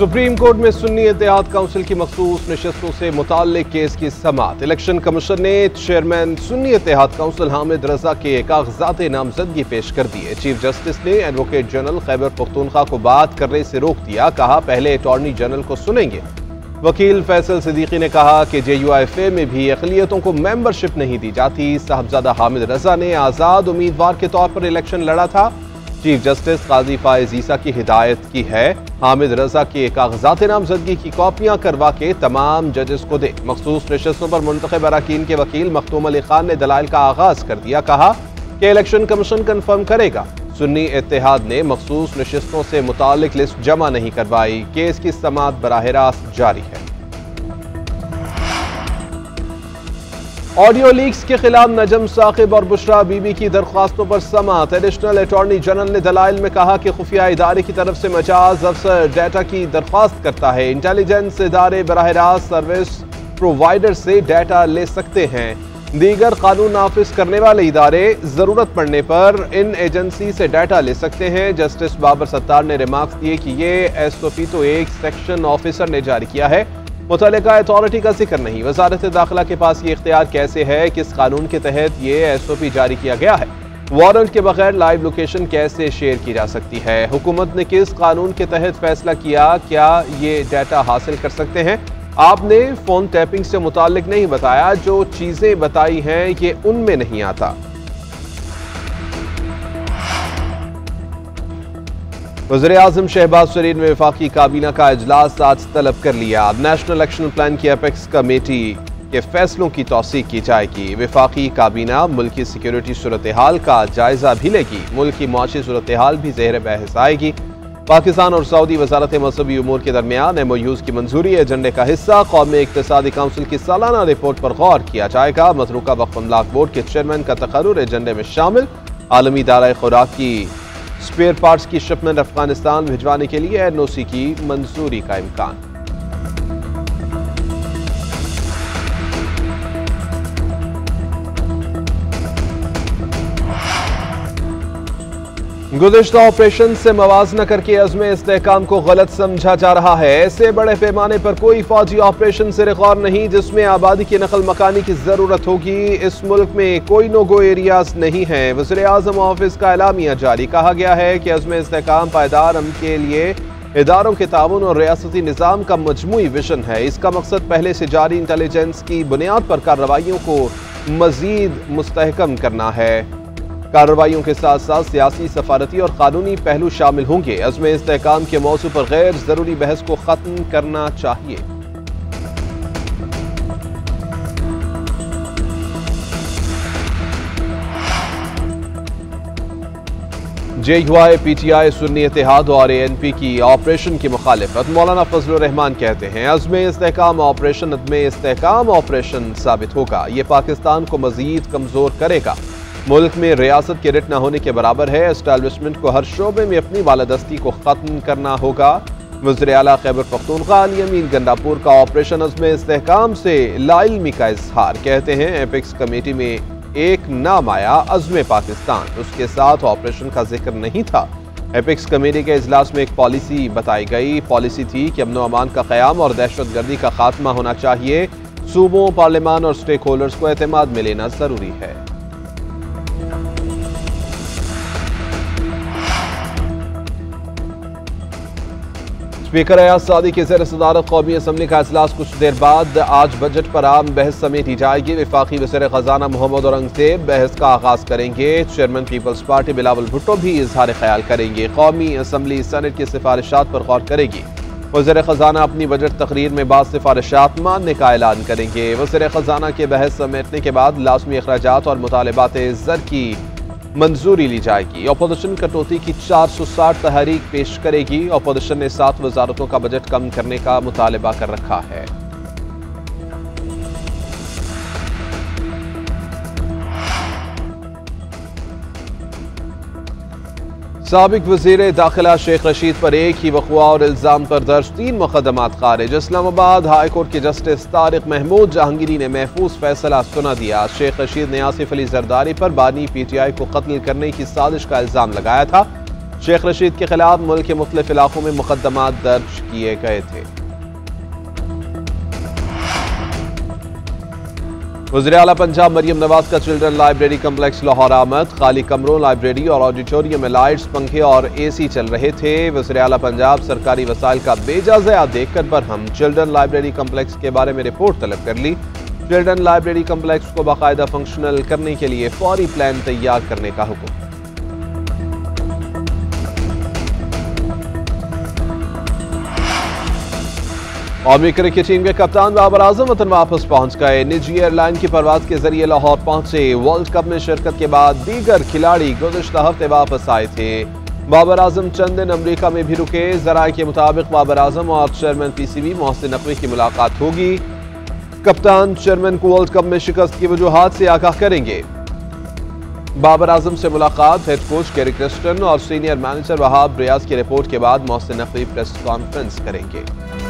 Supreme court में सुन्नी इत्तेहाद council की मखसूस नशस्तों से मुताल्लिक केस की समाअत। इलेक्शन कमीशन ने चेयरमैन सुन्नी इत्तेहाद काउंसिल हामिद रजा के कागजात नामजदगी पेश कर दिए। चीफ जस्टिस ने एडवोकेट जनरल खैबर पख्तूनख्वा को बात करने से रोक दिया। कहा पहले अटॉर्नी जनरल को सुनेंगे। वकील फैसल सिद्दीकी ने कहा कि JUIFA में भी अक़लियतों को मेंबरशिप नहीं दी जाती। साहबजादा हामिद रजा ने आज़ाद उम्मीदवार के तौर पर इलेक्शन लड़ा था। चीफ जस्टिस काजी फायज ईसा की हिदायत की है हामिद रजा के कागजात नामजदगी की कॉपियां करवा के तमाम जजेस को दे। मखसूस नशस्तों पर मुंतखब अरकान के वकील मखदूम अली खान ने दलाइल का आगाज कर दिया। कहा कि इलेक्शन कमीशन कन्फर्म करेगा। सुन्नी इत्तेहाद ने मखसूस नशस्तों से मुतालिक लिस्ट जमा नहीं करवाई। केस की समाअत बराह रास्त जारी है। ऑडियो लीक्स के खिलाफ नजम साकिब और बुशरा बीबी की दरख्वास्तों पर समाअत। एडिशनल अटॉर्नी जनरल ने दलाइल में कहा कि खुफिया इदारे की तरफ से मजाज अफसर डाटा की दरख्वास्त करता है। इंटेलिजेंस इदारे बराह रास्त सर्विस प्रोवाइडर से डाटा ले सकते हैं। दीगर कानून नाफिज करने वाले इदारे जरूरत पड़ने पर इन एजेंसी से डाटा ले सकते हैं। जस्टिस बाबर सत्तार ने रिमार्क्स दिए कि ये SOP तो एक सेक्शन ऑफिसर ने जारी किया है, मुतल्लिका अथॉरिटी का जिक्र नहीं। वजारत दाखिला के पास ये इख्तियार कैसे है? किस कानून के तहत ये SOP जारी किया गया है? वारंट के बगैर लाइव लोकेशन कैसे शेयर की जा सकती है? हुकूमत ने किस कानून के तहत फैसला किया? क्या ये डाटा हासिल कर सकते हैं? आपने फोन टैपिंग से मुताल्लिक नहीं बताया। जो चीजें बताई हैं ये उनमें नहीं आता। वज़ीर-ए-आज़म शहबाज शरीफ ने वफाकी काबीना का इजलास आज तलब कर लिया। नेशनल एक्शन प्लान की एपेक्स कमेटी के फैसलों की तौसीक की जाएगी। वफाकी काबीना मुल्क की सिक्योरिटी सूरत हाल का जायजा भी लेगी। मुल्क की मुआशी सूरत हाल भी ज़ेर बहस आएगी। पाकिस्तान और सऊदी वजारत मज़हबी उमूर के दरमियान MOUs की मंजूरी एजेंडे का हिस्सा। कौमी इक्तिसादी काउंसिल की सालाना रिपोर्ट पर गौर किया जाएगा। मतरूका वक्फ अमलाक बोर्ड के चेयरमैन का तकर्रुर एजेंडे में शामिल। आलमी दायरा खुराक की स्पेयर पार्ट्स की शिपमेंट अफगानिस्तान भिजवाने के लिए NOC की मंजूरी का इम्कान। गुज़िश्ता ऑपरेशन से मवाजना करके अज़्म इस्तेहकाम को गलत समझा जा रहा है। ऐसे बड़े पैमाने पर कोई फौजी ऑपरेशन से रिकॉर्ड नहीं जिसमें आबादी की नकल मकानी की जरूरत होगी। इस मुल्क में कोई नो गो एरियाज नहीं है। वज़ीर-ए-आज़म ऑफिस का एलामिया जारी। कहा गया है कि अज़्म इस्तेहकाम पायदार अमन के लिए इदारों के ताउन और रियासती निज़ाम का मजमूई विजन है। इसका मकसद पहले से जारी इंटेलिजेंस की बुनियाद पर कार्रवाइयों को मजीद मुस्तहकम करना है। कार्रवाइयों के साथ साथ सियासी, सफारती और कानूनी पहलू शामिल होंगे। अज़्म इस्तेहकाम के मौजू पर गैर जरूरी बहस को खत्म करना चाहिए। JUI, PTI, सुन्नी इत्तेहाद और ANP की ऑपरेशन की मुखालिफत। मौलाना फजलुर रहमान कहते हैं अज़्म इस्तेहकाम ऑपरेशन अदम इस्तेहकाम ऑपरेशन साबित होगा। ये पाकिस्तान को मजीद कमजोर करेगा। मुल्क में रियासत के रिट न होने के बराबर है। एस्टैब्लिशमेंट को हर शोबे में अपनी बालादस्ती को खत्म करना होगा। वज़ीर आला खैबर पख्तूनख्वा अली अमीन गंडापुर का ऑपरेशन अज़्म इस्तेहकाम से लाइल्मी का इजहार। कहते हैं एपेक्स कमेटी में एक नाम आया अज़्म पाकिस्तान, उसके साथ ऑपरेशन का जिक्र नहीं था। एपेक्स कमेटी के इजलास में एक पॉलिसी बताई गई। पॉलिसी थी कि अमन अमान का क़याम और दहशतगर्दी का खात्मा होना चाहिए। सूबों, पार्लियामान और स्टेक होल्डर्स को एतमाद में लेना जरूरी है। स्पीकर अयाज सादी की ज़ेर सदारत कौमी असम्बली का इजलास कुछ देर बाद आज बजट पर आम बहस समेटी जाएगी। वफाकी वज़ीर ख़जाना मोहम्मद औरंगज़ेब बहस का आगाज करेंगे। चेयरमैन पीपल्स पार्टी बिलावल भुट्टो भी इजहार ख्याल करेंगे। कौमी असम्बली सेनेट की सिफारिशात पर गौर करेगी। वज़ीर ख़जाना अपनी बजट तकरीर में बाद सिफारिशात मानने का ऐलान करेंगे। वज़ीर ख़जाना के बहस समेटने के बाद लाज़मी अखराजात और मुतालबात ज़र की मंजूरी ली जाएगी। अपोजिशन कटौती की 460 तहरीक पेश करेगी। अपोजिशन ने 7 वजारतों का बजट कम करने का मुतालबा कर रखा है। साबिक वज़ीर दाखिला शेख रशीद पर एक ही वक़वा और इल्ज़ाम पर दर्ज 3 मुक़दमात खारिज। इस्लामाबाद हाई कोर्ट के जस्टिस तारिक महमूद जहांगीरी ने महफूज फैसला सुना दिया। शेख रशीद ने आसिफ अली जरदारी पर बानी PTI को कत्ल करने की साजिश का इल्ज़ाम लगाया था। शेख रशीद के खिलाफ मुल्क के मुख्तलिफ इलाकों में मुकदमात दर्ज किए गए थे। वज़ीर आला पंजाब मरियम नवाज का चिल्ड्रन लाइब्रेरी कम्प्लेक्स लाहौर आमद। खाली कमरों, लाइब्रेरी और ऑडिटोरियम में लाइट्स, पंखे और AC चल रहे थे। वज़ीर आला पंजाब सरकारी वसाइल का बेजा ज़या देखकर बरहम। चिल्ड्रन लाइब्रेरी कम्प्लेक्स के बारे में रिपोर्ट तलब कर ली। चिल्ड्रन लाइब्रेरी कम्प्लेक्स को बाकायदा फंक्शनल करने के लिए फौरी प्लान तैयार करने का हुक्म। कौमी क्रिकेट टीम के कप्तान बाबर आजम वतन वापस पहुंच गए। निजी एयरलाइन की परवाज के जरिए लाहौर पहुंचे। वर्ल्ड कप में शिरकत के बाद दीगर खिलाड़ी गुज़िश्ता हफ्ते वापस आए थे। बाबर आजम चंद दिन अमरीका में भी रुके। ज़राए के मुताबिक बाबर आजम और चेयरमैन PCB मोहसिन नकवी की मुलाकात होगी। कप्तान चेयरमैन को वर्ल्ड कप में शिकस्त की वजूहात से आगाह करेंगे। बाबर आजम से मुलाकात हेड कोच गैरी क्रिस्टन और सीनियर मैनेजर वहाब रियाज की रिपोर्ट के बाद मोहसिन नकवी प्रेस कॉन्फ्रेंस करेंगे।